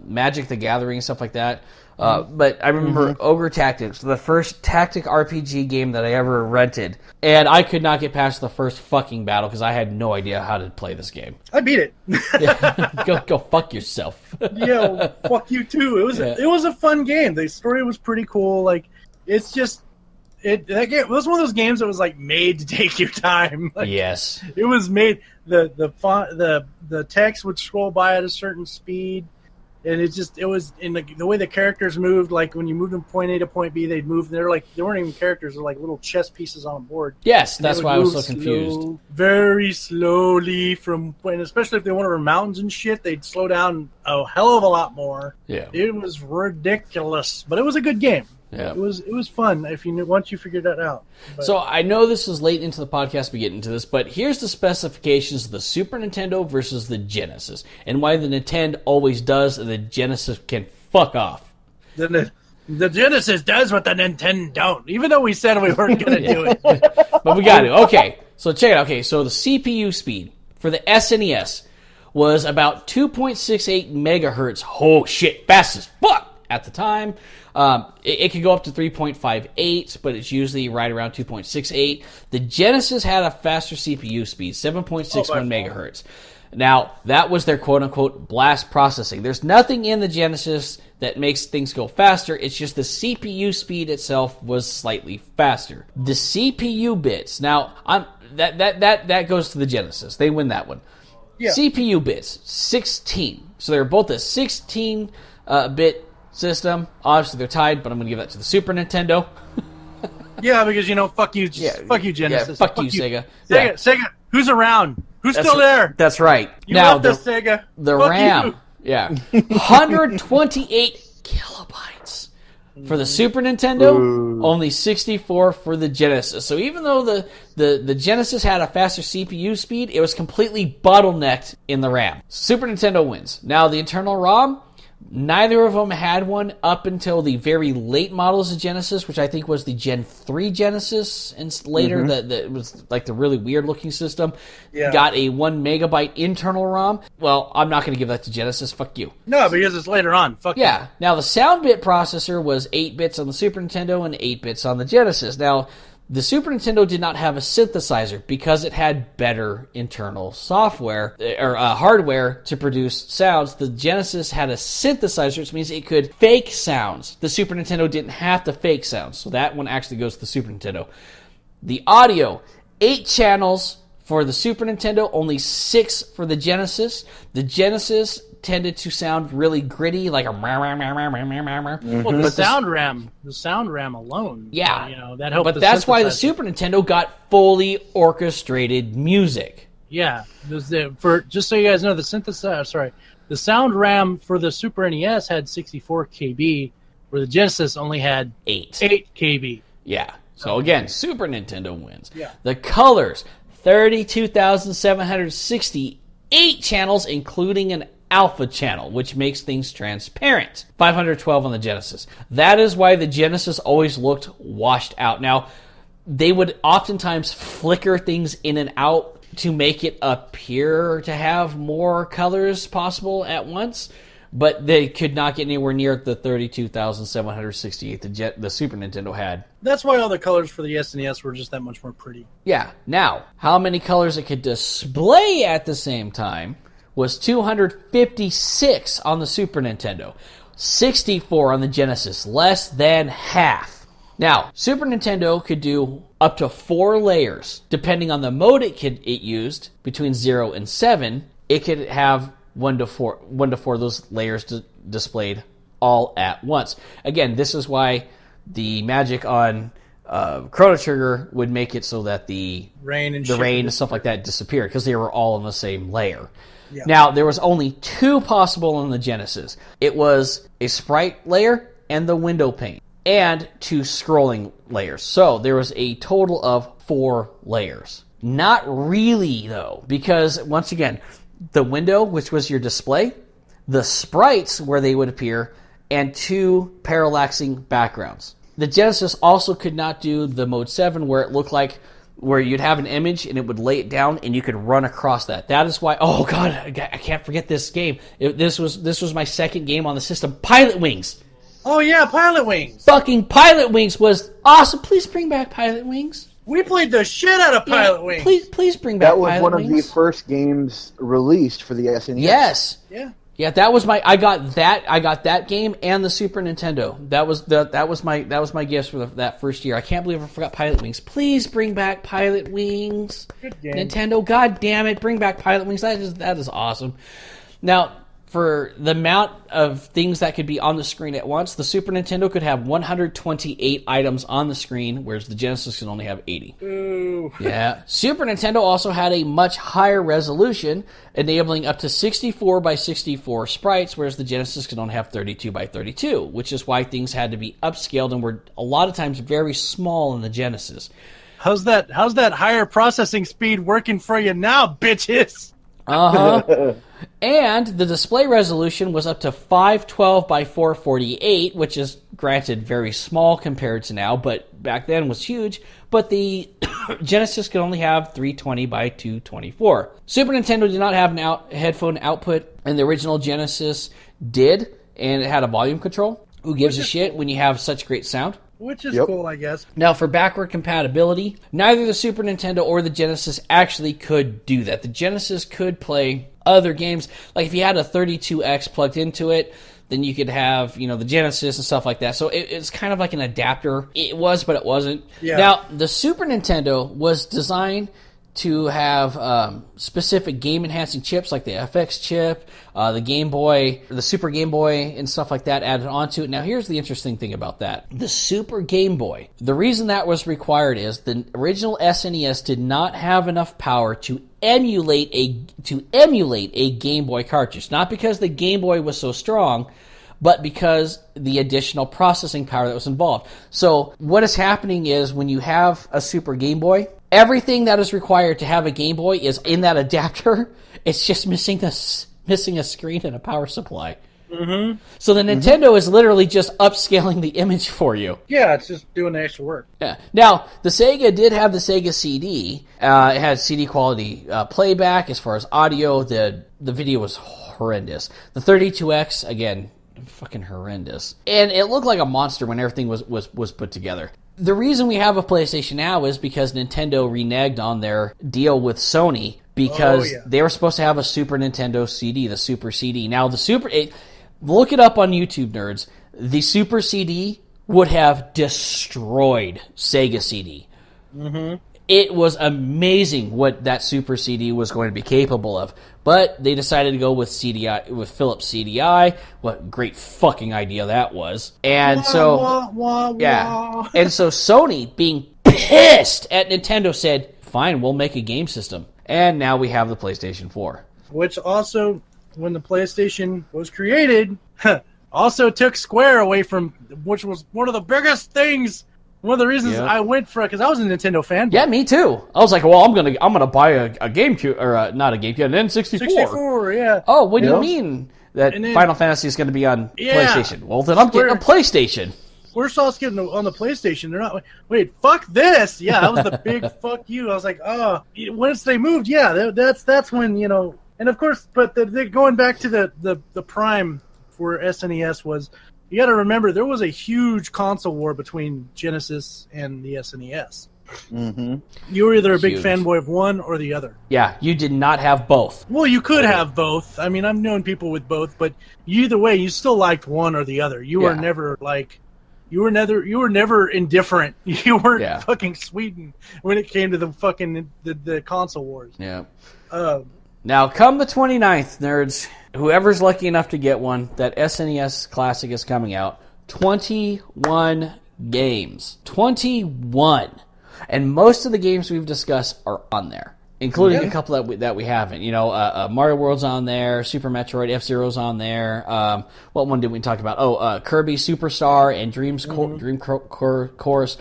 Magic the Gathering and stuff like that. But I remember Ogre Tactics, the first tactic RPG game that I ever rented, and I could not get past the first fucking battle because I had no idea how to play this game. I beat it. Go fuck yourself. Yeah, well, fuck you too. It was a fun game. The story was pretty cool. Like, it's just that game was one of those games that was like made to take your time. Like, yes, it was made. The font, the text would scroll by at a certain speed. And it was in the way the characters moved. Like when you moved from point A to point B, they'd move. They weren't even characters. They're like little chess pieces on a board. Yes, that's why I was so confused. Very slowly and especially if they went over mountains and shit, they'd slow down a hell of a lot more. Yeah, it was ridiculous, but it was a good game. Yeah, it was fun once you figured that out. But, so I know this is late into the podcast we get into this, but here's the specifications of the Super Nintendo versus the Genesis, and why the Nintendo always does and the Genesis can fuck off. The Genesis does what the Nintendo don't, even though we said we weren't going to do it. But we got to. Okay, so check it out. Okay, so the CPU speed for the SNES was about 2.68 megahertz. Oh shit, fast as fuck at the time. It could go up to 3.58, but it's usually right around 2.68. The Genesis had a faster CPU speed, 7.61 megahertz. Now, that was their quote-unquote blast processing. There's nothing in the Genesis that makes things go faster. It's just the CPU speed itself was slightly faster. The CPU bits. Now, that goes to the Genesis. They win that one. Yeah. CPU bits, 16. So they're both a 16-bit system. Obviously, they're tied, but I'm going to give that to the Super Nintendo. Yeah, because, fuck you, fuck you, Genesis. Yeah, fuck you, Sega. Sega, who's around? Who's still there? That's right. You left us, Sega. The fuck RAM, you. 128 kilobytes for the Super Nintendo, only 64 for the Genesis. So even though the Genesis had a faster CPU speed, it was completely bottlenecked in the RAM. Super Nintendo wins. Now, the internal ROM, neither of them had one up until the very late models of Genesis, which I think was the Gen 3 Genesis, and later that was like the really weird looking system. Yeah. Got a 1 megabyte internal ROM. Well, I'm not going to give that to Genesis. Fuck you. No, because it's later on. Fuck you. Now, the sound bit processor was 8 bits on the Super Nintendo and 8 bits on the Genesis. Now, the Super Nintendo did not have a synthesizer because it had better internal software or hardware to produce sounds. The Genesis had a synthesizer, which means it could fake sounds. The Super Nintendo didn't have to fake sounds, so that one actually goes to the Super Nintendo. The audio, 8 channels for the Super Nintendo, only 6 for the Genesis. The Genesis tended to sound really gritty, like a well, the sound RAM alone. Yeah, that helped. But that's why the Super Nintendo got fully orchestrated music. Yeah, just so you guys know, the sound RAM for the Super NES had 64 KB, where the Genesis only had 8 KB. Yeah. So again, Super Nintendo wins. Yeah. The colors, 32,768 channels, including an alpha channel, which makes things transparent. 512 on the Genesis. That is why the Genesis always looked washed out. Now, they would oftentimes flicker things in and out to make it appear to have more colors possible at once, but they could not get anywhere near the 32,768 the Super Nintendo had. That's why all the colors for the SNES were just that much more pretty. Yeah. Now, how many colors it could display at the same time was 256 on the Super Nintendo, 64 on the Genesis, less than half. Now, Super Nintendo could do up to 4 layers. Depending on the mode it used, between 0 and 7, it could have 1 to 4 of those layers displayed all at once. Again, this is why the magic on Chrono Trigger would make it so that the rain and stuff like that disappeared because they were all in the same layer. Yeah. Now, there was only 2 possible in the Genesis. It was a sprite layer and the window pane, and 2 scrolling layers. So there was a total of 4 layers. Not really, though, because, once again, the window, which was your display, the sprites where they would appear, and 2 parallaxing backgrounds. The Genesis also could not do the Mode 7 where it looked like where you'd have an image and it would lay it down and you could run across that. That is why, oh god, I can't forget this game. This was my second game on the system. Pilot Wings. Oh yeah, Pilot Wings. Fucking Pilot Wings was awesome. Please bring back Pilot Wings. We played the shit out of Pilot Wings. Please bring back Pilot Wings. That was one of the first games released for the SNES. Yes. Yeah. Yeah, that was I got that game and the Super Nintendo. That was my gifts for that first year. I can't believe I forgot Pilot Wings. Please bring back Pilot Wings. Good game. Nintendo, god damn it, bring back Pilot Wings. That is awesome. Now, for the amount of things that could be on the screen at once, the Super Nintendo could have 128 items on the screen, whereas the Genesis could only have 80. Ooh. Yeah. Super Nintendo also had a much higher resolution, enabling up to 64 by 64 sprites, whereas the Genesis could only have 32 by 32, which is why things had to be upscaled and were a lot of times very small in the Genesis. How's that higher processing speed working for you now, bitches? Uh-huh. And the display resolution was up to 512 by 448, which is, granted, very small compared to now, but back then was huge. But the Genesis could only have 320 by 224. Super Nintendo did not have an headphone output, and the original Genesis did, and it had a volume control. Who gives a shit when you have such great sound? Which is cool, I guess. Now, for backward compatibility, neither the Super Nintendo or the Genesis actually could do that. The Genesis could play other games. Like, if you had a 32X plugged into it, then you could have, the Genesis and stuff like that. So it's kind of like an adapter. It was, but it wasn't. Yeah. Now, the Super Nintendo was designed to have specific game-enhancing chips like the FX chip, the Game Boy, the Super Game Boy, and stuff like that added onto it. Now, here's the interesting thing about that. The Super Game Boy, the reason that was required is the original SNES did not have enough power to emulate a Game Boy cartridge. Not because the Game Boy was so strong, but because the additional processing power that was involved. So what is happening is when you have a Super Game Boy, everything that is required to have a Game Boy is in that adapter. It's just missing a screen and a power supply. Mm-hmm. So the Nintendo is literally just upscaling the image for you. Yeah, it's just doing the extra work. Yeah. Now, the Sega did have the Sega CD. It had CD quality playback as far as audio. The video was horrendous. The 32X, again, fucking horrendous. And it looked like a monster when everything was put together. The reason we have a PlayStation now is because Nintendo reneged on their deal with Sony because they were supposed to have a Super Nintendo CD, the Super CD. Now, look it up on YouTube, nerds. The Super CD would have destroyed Sega CD. Mm-hmm. It was amazing what that Super CD was going to be capable of. But they decided to go with CDI, with Philips CDI. What a great fucking idea that was. And And so Sony, being pissed at Nintendo, said, fine, we'll make a game system. And now we have the PlayStation 4. Which also, when the PlayStation was created, also took Square away from, which was one of the biggest things. One of the reasons I went for it, because I was a Nintendo fan. Yeah, me too. I was like, well, I'm gonna buy a GameCube, or not a GameCube, an N64. 64, yeah. Oh, what do you mean that Final Fantasy is going to be on PlayStation? Well, then I'm getting a PlayStation. We're all getting on the PlayStation. They're not. Wait, fuck this. Yeah, that was the big fuck you. I was like, once they moved, that's when And of course, but going back to the prime for SNES was. You got to remember, there was a huge console war between Genesis and the SNES. Mm-hmm. You were either a big fanboy of one or the other. Yeah, you did not have both. Well, you could have both. I mean, I've known people with both, but either way, you still liked one or the other. You were never you were never indifferent. You weren't fucking Sweden when it came to the fucking the console wars. Yeah. Now, come the 29th, nerds, whoever's lucky enough to get one, that SNES Classic is coming out. 21 games. 21. And most of the games we've discussed are on there, including a couple that we haven't. Mario World's on there, Super Metroid, F-Zero's on there. What one did we talk about? Kirby Superstar and Dream Course.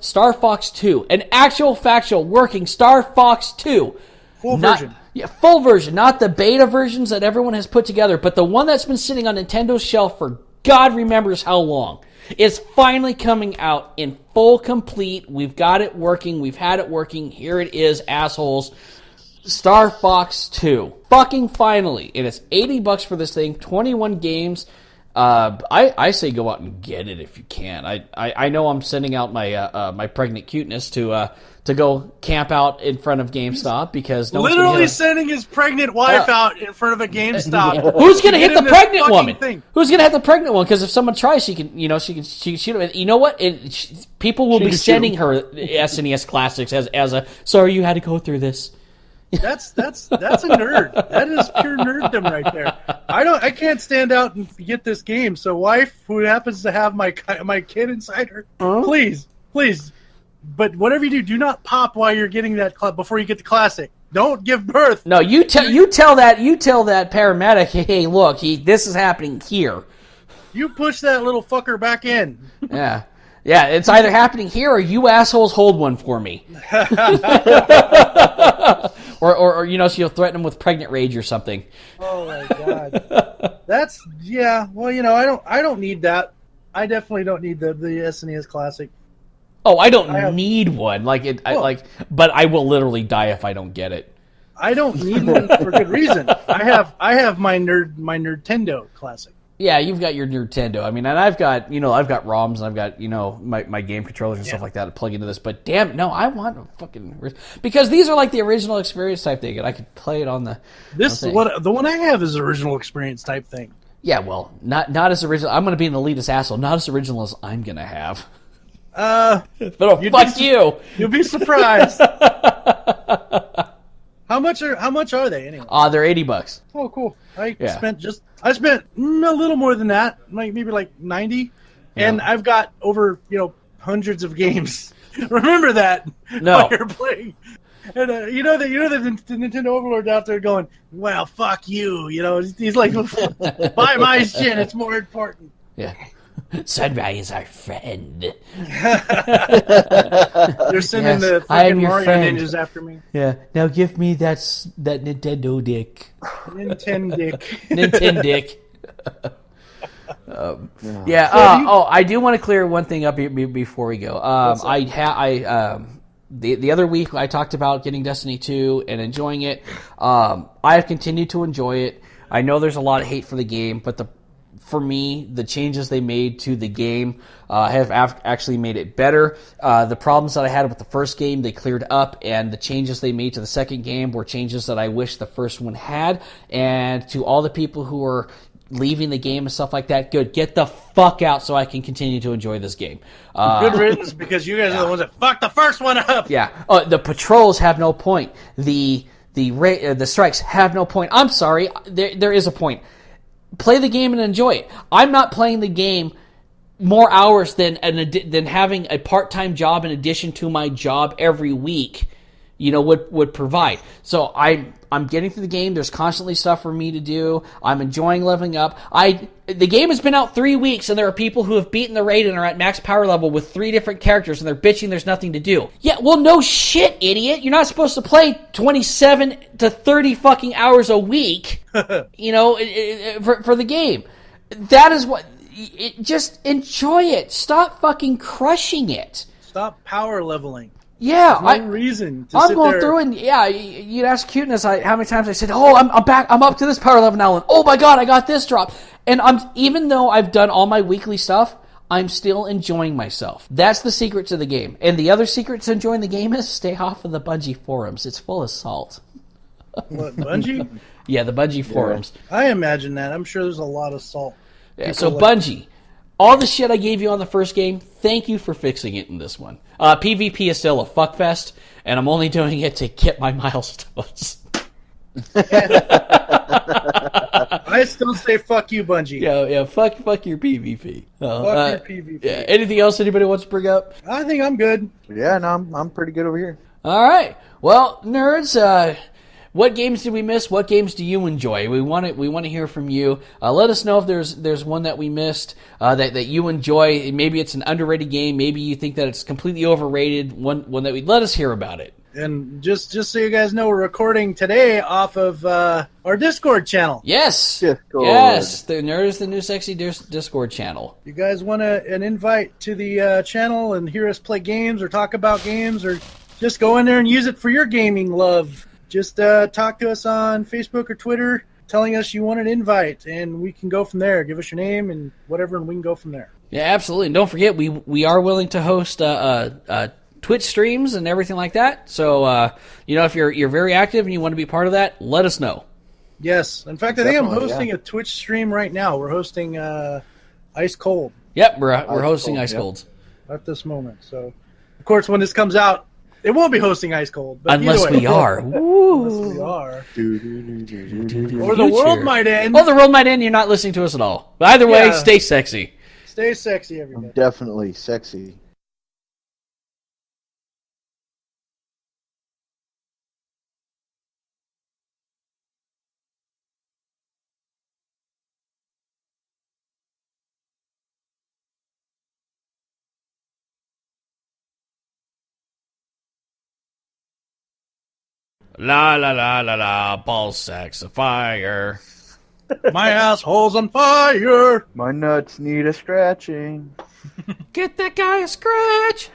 Star Fox 2, an actual factual working Star Fox 2. Full version. Yeah, full version, not the beta versions that everyone has put together, but the one that's been sitting on Nintendo's shelf for God remembers how long. It's finally coming out in full complete. We've got it working. We've had it working. Here it is, assholes. Star Fox 2. Fucking finally. And it's $80 for this thing, 21 games. I say go out and get it if you can. I know I'm sending out my my pregnant cuteness to go camp out in front of GameStop because no literally sending his pregnant wife out in front of a GameStop. Who's gonna hit the pregnant woman? Who's gonna hit the pregnant one? Because if someone tries, she can shoot him. You know what? People will be sending her SNES classics as a sorry you had to go through this. That's a nerd. That is pure nerddom right there. I can't stand out and get this game. So wife who happens to have my kid inside her, please. But whatever you do not pop while you're getting that before you get the classic. Don't give birth. No, you tell that paramedic, hey, look, this is happening here. You push that little fucker back in. Yeah, it's either happening here or you assholes hold one for me. or she'll threaten him with pregnant rage or something. Oh my God. Well, I don't need that. I definitely don't need the SNES Classic. Oh, I don't need one. But I will literally die if I don't get it. I don't need one for good reason. I have my Nintendo Classic. Yeah, you've got your Nintendo. I mean, and I've got ROMs and I've got my game controllers and stuff like that to plug into this. But damn, no, I want a fucking because these are like the original experience type thing, and I could play it on the the one I have is original experience type thing. Yeah, well, not as original. I'm going to be an elitist asshole. Not as original as I'm going to have. But fuck you. You'll be surprised. How much are they anyway? They're $80. Oh, cool. I spent a little more than that, maybe like 90, and I've got over hundreds of games. Remember that while you're playing. And the Nintendo overlord out there going, well, fuck you. He's like, buy my shit. It's more important. Yeah. Sunrie is our friend. They're sending the fucking Mario ninjas after me. Yeah. Now give me that Nintendo dick. Nintendo dick. Nintendo dick. I do want to clear one thing up before we go. The other week I talked about getting Destiny 2 and enjoying it. I have continued to enjoy it. I know there's a lot of hate for the game, but for me, the changes they made to the game have actually made it better. The problems that I had with the first game, they cleared up, and the changes they made to the second game were changes that I wish the first one had. And to all the people who are leaving the game and stuff like that, good. Get the fuck out so I can continue to enjoy this game. Good riddance, because you guys are the ones that fucked the first one up. Yeah. The patrols have no point. The strikes have no point. I'm sorry. There is a point. Play the game and enjoy it. I'm not playing the game more hours than having a part-time job in addition to my job every week, would provide. So I'm getting through the game. There's constantly stuff for me to do. I'm enjoying leveling up. The game has been out 3 weeks, and there are people who have beaten the raid and are at max power level with 3 different characters, and they're bitching there's nothing to do. Yeah, well, no shit, idiot. You're not supposed to play 27 to 30 fucking hours a week, for the game. That is what... just enjoy it. Stop fucking crushing it. Stop power leveling. Yeah, There's no reason to I'm sit going there. through and you'd ask cuteness how many times I said, "Oh, I'm back. I'm up to this power level now." And oh my god, I got this drop. And even though I've done all my weekly stuff, I'm still enjoying myself. That's the secret to the game. And the other secret to enjoying the game is stay off of the Bungie forums. It's full of salt. What, Bungie? Yeah, the Bungie forums. I imagine that. I'm sure there's a lot of salt. Yeah, so Bungie, all the shit I gave you on the first game, thank you for fixing it in this one. PvP is still a fuckfest, and I'm only doing it to get my milestones. I still say fuck you, Bungie. Yeah, fuck your PvP. Fuck your PvP. Yeah. Anything else anybody wants to bring up? I think I'm good. Yeah, no, I'm pretty good over here. All right. Well, nerds, what games did we miss? What games do you enjoy? We want to hear from you. Let us know if there's one that we missed that you enjoy. Maybe it's an underrated game. Maybe you think that it's completely overrated. One that we'd let us hear about it. And just so you guys know, we're recording today off of our Discord channel. Yes. Discord. Yes. The Nerd is the New Sexy Discord channel. You guys want an invite to the channel and hear us play games or talk about games, or just go in there and use it for your gaming love? Just talk to us on Facebook or Twitter telling us you want an invite, and we can go from there. Give us your name and whatever, and we can go from there. Yeah, absolutely. And don't forget, we are willing to host Twitch streams and everything like that. So, if you're very active and you want to be part of that, let us know. Yes. In fact, I think I'm Definitely, hosting a Twitch stream right now. We're hosting Ice Cold. Yep, we're hosting Ice Colds. At this moment. So, of course, when this comes out, it won't be hosting Ice Cold. But Unless either way, we are. Unless we are. Or the world might end. Oh, the world might end. You're not listening to us at all. But either way, stay sexy. Stay sexy, everybody. I'm definitely sexy. La la la la la, ball sacks of fire. My asshole's on fire. My nuts need a scratching. Get that guy a scratch.